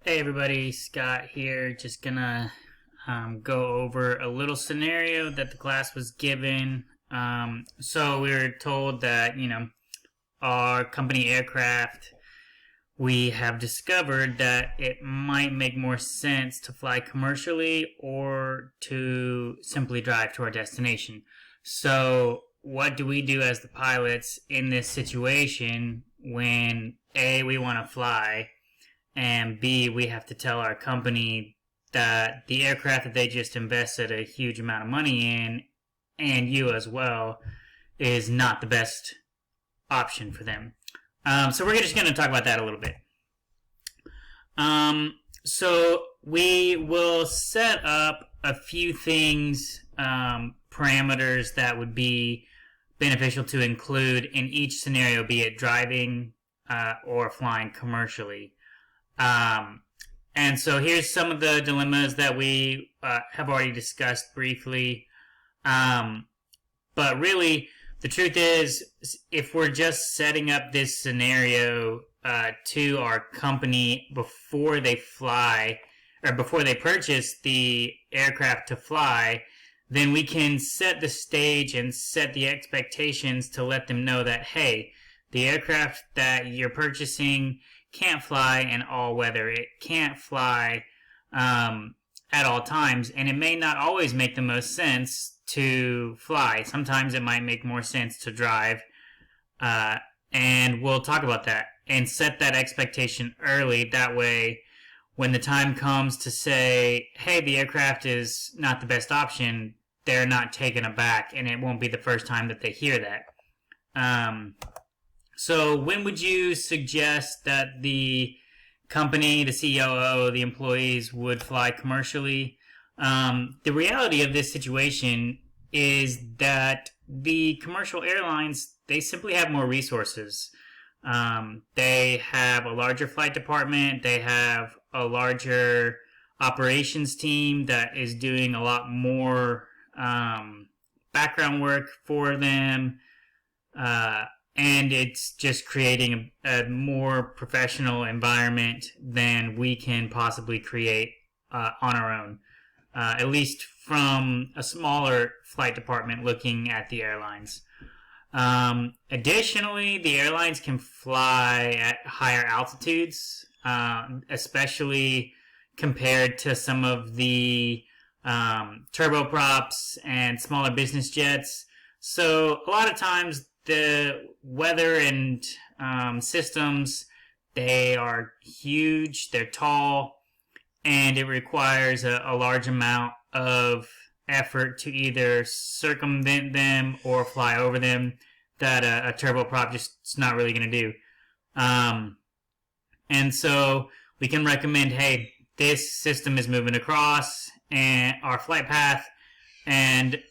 Hey everybody, Scott here. Just gonna go over a little scenario that the class was given. So we were told that, our company aircraft, we have discovered that it might make more sense to fly commercially or to simply drive to our destination. So what do we do as the pilots in this situation when A, we want to fly, and B, we have to tell our company that the aircraft that they just invested a huge amount of money in, and you as well, is not the best option for them. So we're just going to talk about that a little bit. So we will set up a few things, parameters that would be beneficial to include in each scenario, be it driving or flying commercially. And so here's some of the dilemmas that we have already discussed briefly. But really, the truth is, if we're just setting up this scenario to our company before they fly, or before they purchase the aircraft to fly, then we can set the stage and set the expectations to let them know that, hey, the aircraft that you're purchasing can't fly in all weather. It can't fly at all times, and it may not always make the most sense to fly. Sometimes it might make more sense to drive, and we'll talk about that and set that expectation early. That way, when the time comes to say, hey, the aircraft is not the best option, they're not taken aback, and it won't be the first time that they hear that. So when would you suggest that the company, the COO, the employees would fly commercially? The reality of this situation is that the commercial airlines, they simply have more resources. They have a larger flight department. They have a larger operations team that is doing a lot more background work for them. And it's just creating a more professional environment than we can possibly create on our own, at least from a smaller flight department looking at the airlines. Additionally, the airlines can fly at higher altitudes, especially compared to some of the turboprops and smaller business jets. So a lot of times the weather and systems, they are huge, they're tall, and it requires a large amount of effort to either circumvent them or fly over them that a turboprop just is not really going to do. And so we can recommend, hey, this system is moving across and our flight path, and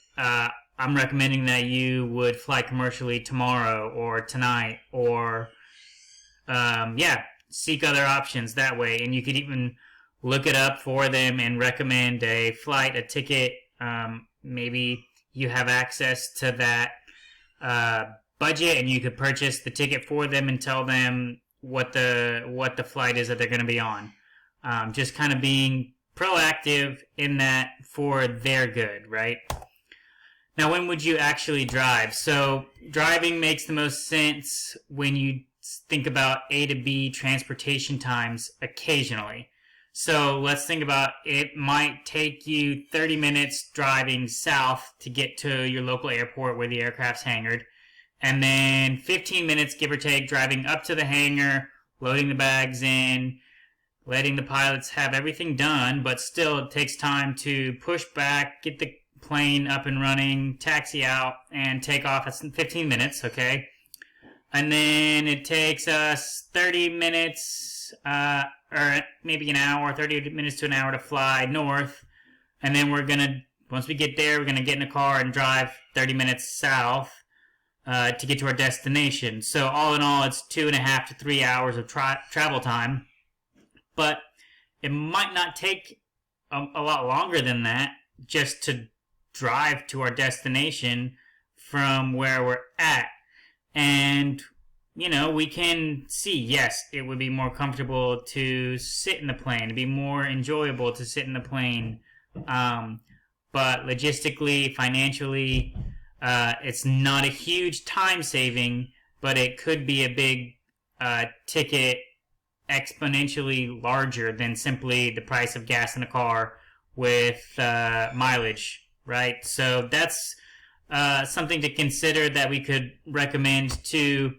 I'm recommending that you would fly commercially tomorrow or tonight, or seek other options that way. And you could even look it up for them and recommend a flight, a ticket. Maybe you have access to that budget, and you could purchase the ticket for them and tell them what the flight is that they're going to be on. Just kind of being proactive in that for their good, right? Now, when would you actually drive? So driving makes the most sense when you think about A to B transportation times occasionally. So let's think about, it might take you 30 minutes driving south to get to your local airport where the aircraft's hangared, and then 15 minutes, give or take, driving up to the hangar, loading the bags in, letting the pilots have everything done, but still it takes time to push back, get the plane up and running, taxi out, and take off. That's 15 minutes, okay? And then it takes us 30 minutes, or maybe an hour, 30 minutes to an hour to fly north. And then once we get there, we're going to get in a car and drive 30 minutes south to get to our destination. So all in all, it's 2.5 to 3 hours of travel time. But it might not take a lot longer than that just to drive to our destination from where we're at. And we can see, yes, it would be more comfortable to sit in the plane, it'd be more enjoyable to sit in the plane. But logistically, financially, it's not a huge time saving, but it could be a big ticket exponentially larger than simply the price of gas in a car with mileage, right? So that's something to consider that we could recommend to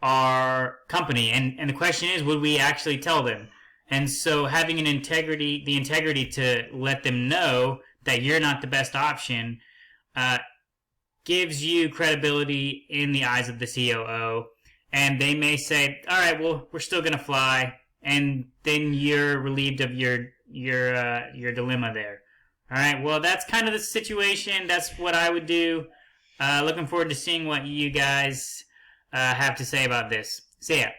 our company. And the question is, would we actually tell them? And so having the integrity to let them know that you're not the best option, gives you credibility in the eyes of the COO. And they may say, all right, well, we're still going to fly. And then you're relieved of your dilemma there. All right, well, that's kind of the situation. That's what I would do. Looking forward to seeing what you guys have to say about this. See ya.